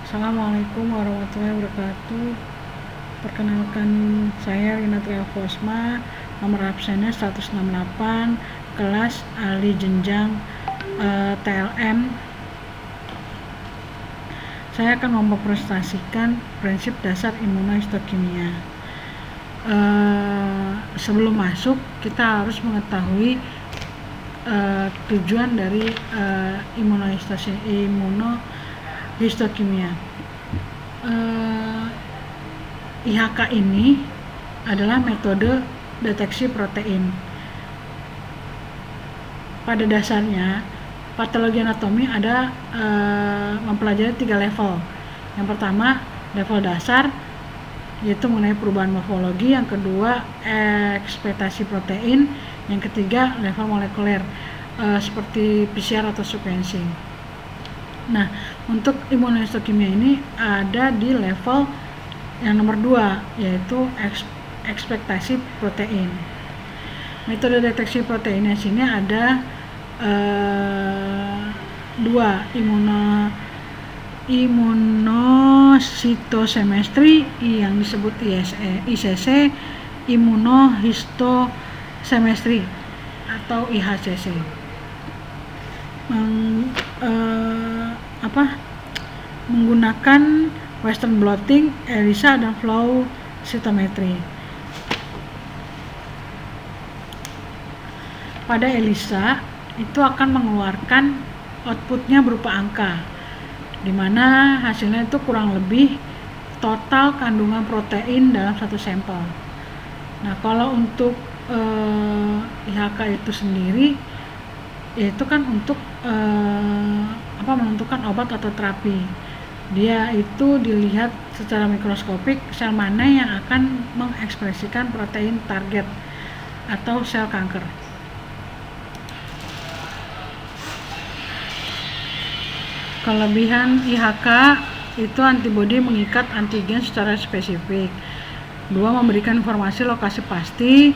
Assalamualaikum warahmatullahi wabarakatuh. Perkenalkan, saya Rina Triafosma, nomor absennya 168, kelas ahli jenjang TLM. Saya akan mempresentasikan prinsip dasar imunohistokimia. Sebelum masuk, kita harus mengetahui tujuan dari imunohistokimia. IHK ini adalah metode deteksi protein. Pada dasarnya, patologi anatomi ada mempelajari 3 level. Yang pertama, level dasar, yaitu mengenai perubahan morfologi. Yang kedua, ekspektasi protein. Yang ketiga, level molekuler, seperti PCR atau sequencing. Nah, untuk imunohistokimia ini ada di level yang nomor 2, yaitu ekspektasi protein. Metode deteksi proteinnya sini ada 2, imunocytochemistry yang disebut ICC, immunohistochemistry atau IHCC. Menggunakan Western blotting, ELISA dan flow cytometry. Pada ELISA itu akan mengeluarkan outputnya berupa angka, di mana hasilnya itu kurang lebih total kandungan protein dalam satu sampel. Nah, kalau untuk IHK itu sendiri, yaitu kan untuk menentukan obat atau terapi. Dia itu dilihat secara mikroskopik sel mana yang akan mengekspresikan protein target atau sel kanker. Kelebihan IHK itu antibodi mengikat antigen secara spesifik. 2, memberikan informasi lokasi pasti,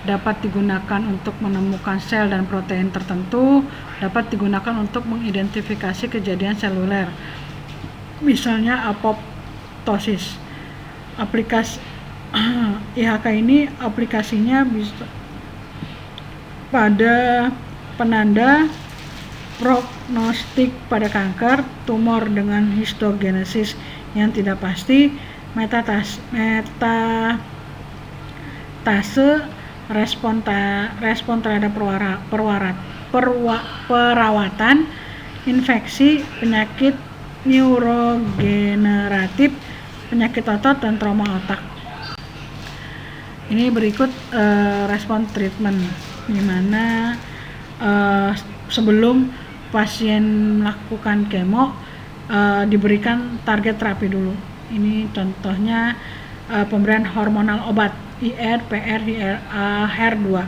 dapat digunakan untuk menemukan sel dan protein tertentu, dapat digunakan untuk mengidentifikasi kejadian seluler, misalnya apoptosis. Aplikasi IHK ini aplikasinya bisa pada penanda prognostik pada kanker, tumor dengan histogenesis yang tidak pasti, metatase, respon terhadap perawatan, infeksi, penyakit neurogeneratif, penyakit otot, dan trauma otak. Ini berikut respon treatment, di mana sebelum pasien melakukan kemo diberikan target terapi dulu. Ini contohnya pemberian hormonal obat IR, PR, HER2.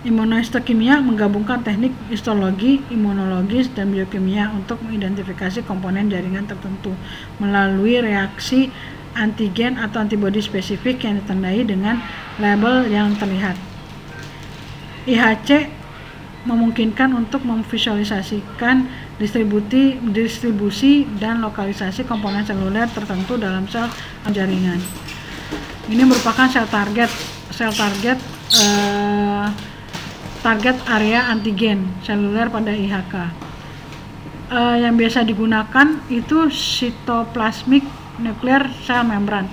Imunohistokimia menggabungkan teknik histologi, imunologis, dan biokimia untuk mengidentifikasi komponen jaringan tertentu melalui reaksi antigen atau antibodi spesifik yang ditandai dengan label yang terlihat. IHC memungkinkan untuk memvisualisasikan distribusi dan lokalisasi komponen seluler tertentu dalam sel jaringan. Ini merupakan target area antigen seluler pada IHK. Yang biasa digunakan itu sitoplasmic nuclear cell membran.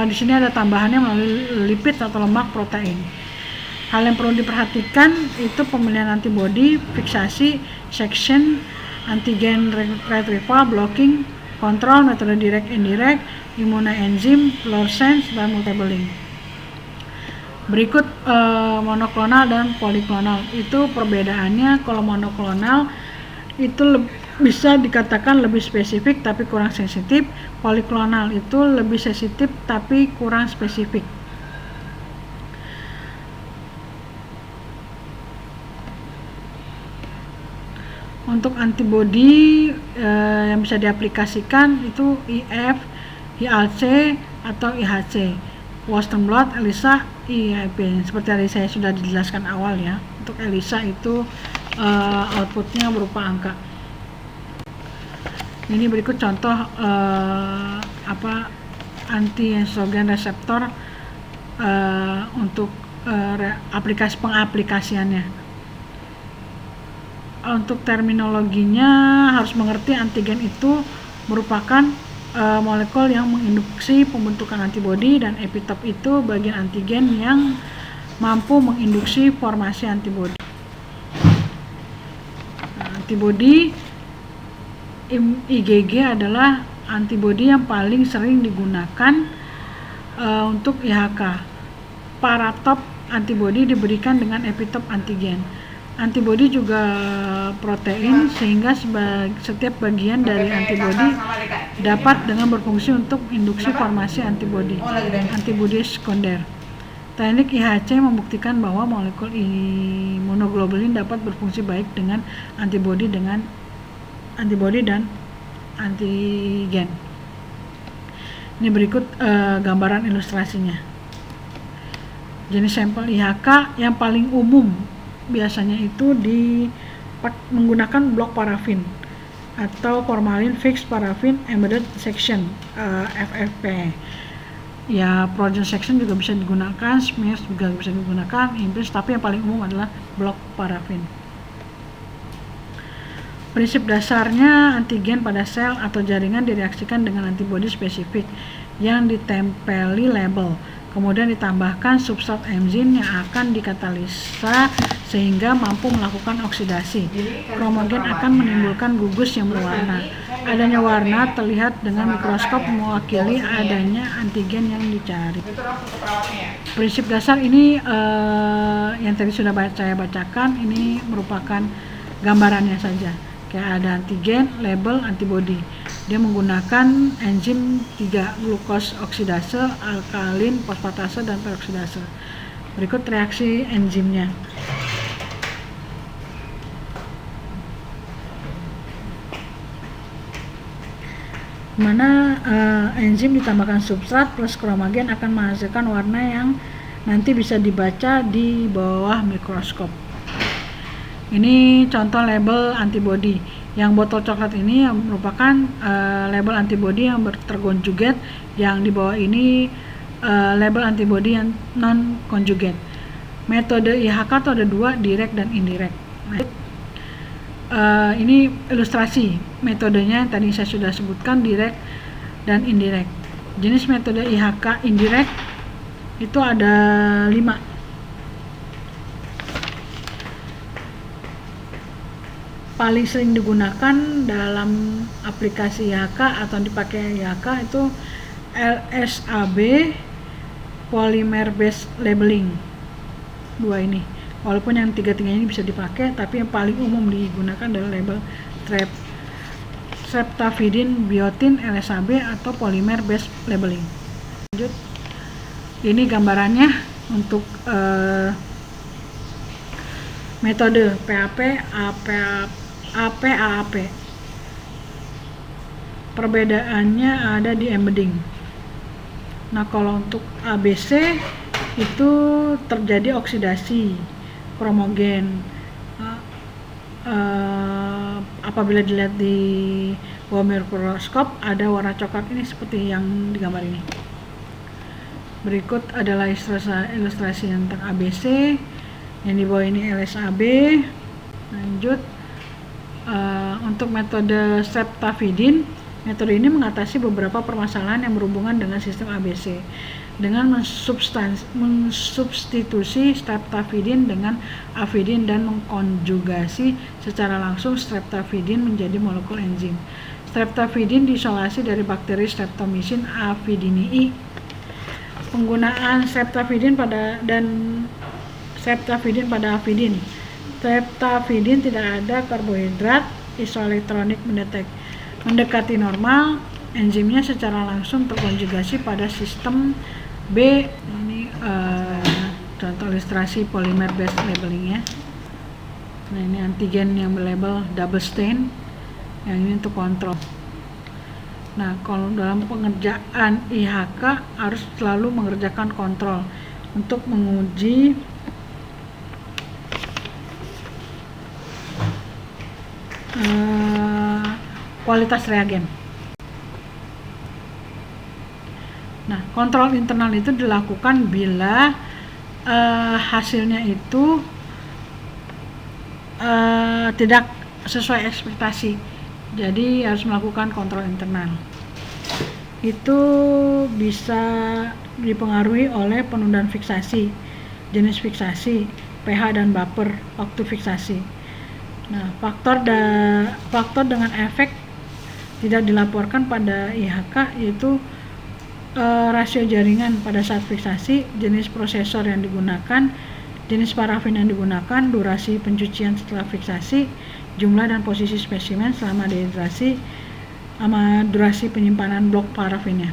Di sini ada tambahannya melalui lipid atau lemak protein. Hal yang perlu diperhatikan itu pemilihan antibodi, fiksasi, section, antigen retrieval, blocking, kontrol, metode direct indirect, immunoenzim, fluorescence, dan multiballing. Berikut monoklonal dan poliklonal. Itu perbedaannya. Kalau monoklonal itu bisa dikatakan lebih spesifik tapi kurang sensitif. Poliklonal itu lebih sensitif tapi kurang spesifik. Untuk antibodi yang bisa diaplikasikan itu IF, ILC atau IHC, Western blot, ELISA, IIP. Seperti tadi saya sudah dijelaskan awal ya. Untuk ELISA itu outputnya berupa angka. Ini berikut contoh anti-estrogen reseptor untuk pengaplikasiannya. Untuk terminologinya harus mengerti antigen itu merupakan molekul yang menginduksi pembentukan antibodi, dan epitop itu bagian antigen yang mampu menginduksi formasi antibodi. Antibodi IgG adalah antibodi yang paling sering digunakan untuk IHK. Paratop antibodi diberikan dengan epitop antigen. Antibodi juga protein, sehingga setiap bagian dari antibodi dapat dengan berfungsi untuk induksi formasi antibodi sekunder. Teknik IHC membuktikan bahwa molekul imunoglobulin dapat berfungsi baik dengan antibodi dan antigen. Ini berikut gambaran ilustrasinya. Jenis sampel IHK yang paling umum biasanya itu menggunakan blok parafin atau formalin fixed paraffin embedded section, FFP. Ya, frozen section juga bisa digunakan, smears juga bisa digunakan, imprints, tapi yang paling umum adalah blok parafin. Prinsip dasarnya, antigen pada sel atau jaringan direaksikan dengan antibodi spesifik yang ditempeli label, kemudian ditambahkan substrat enzim yang akan dikatalisa sehingga mampu melakukan oksidasi. Kromogen akan menimbulkan gugus yang berwarna. Adanya warna terlihat dengan mikroskop mewakili adanya antigen yang dicari. Prinsip dasar ini yang tadi sudah saya bacakan, ini merupakan gambarannya saja. Kayak ada antigen, label, antibodi. Dia menggunakan enzim 3, glukos oksidase, alkalin, fosfatase, dan peroksidase. Berikut reaksi enzimnya. Mana enzim ditambahkan substrat plus kromogen akan menghasilkan warna yang nanti bisa dibaca di bawah mikroskop. Ini contoh label antibodi. Yang botol coklat ini merupakan label antibodi yang terkonjugat, yang di bawah ini label antibodi yang non konjugat. Metode IHK itu ada 2, direct dan indirect. Ini ilustrasi metodenya yang tadi saya sudah sebutkan, direct dan indirect. Jenis metode IHK indirect itu ada 5. Paling sering digunakan dalam aplikasi IHK atau dipakai IHK itu LSAB, polymer based labeling. 2 ini. Walaupun yang 3-3 ini bisa dipakai, tapi yang paling umum digunakan adalah label streptavidin, biotin, LSAB atau polymer based labeling. Lanjut. Ini gambarannya untuk metode PAP, APAP. Perbedaannya ada di embedding. Nah, kalau untuk ABC itu terjadi oksidasi kromogen. Apabila dilihat di bawah mikroskop ada warna coklat ini seperti yang digambar ini. Berikut adalah ilustrasi tentang ABC. Yang di bawah ini LSAB. Lanjut. Untuk metode streptavidin, metode ini mengatasi beberapa permasalahan yang berhubungan dengan sistem ABC dengan mensubstitusi streptavidin dengan avidin dan mengkonjugasi secara langsung streptavidin menjadi molekul enzim. Streptavidin diisolasi dari bakteri Streptomycin avidinii. Penggunaan streptavidin pada avidin. Streptavidin tidak ada karbohidrat, isoelektronik mendekati normal, enzimnya secara langsung terkonjugasi pada sistem B. Ini contoh ilustrasi polymer based labeling ya. Nah, ini antigen yang berlabel double stain, yang ini untuk kontrol. Nah, kalau dalam pengerjaan IHK harus selalu mengerjakan kontrol untuk menguji kualitas reagen. Nah, kontrol internal itu dilakukan bila hasilnya itu tidak sesuai ekspektasi. Jadi harus melakukan kontrol internal. Itu bisa dipengaruhi oleh penundaan fiksasi, jenis fiksasi, pH dan baper waktu fiksasi. Nah, faktor dengan efek tidak dilaporkan pada IHK yaitu rasio jaringan pada saat fiksasi, jenis prosesor yang digunakan, jenis parafin yang digunakan, durasi pencucian setelah fiksasi, jumlah dan posisi spesimen selama dehidrasi, sama durasi penyimpanan blok parafinnya.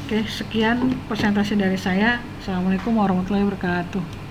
Oke, sekian presentasi dari saya. Assalamualaikum warahmatullahi wabarakatuh.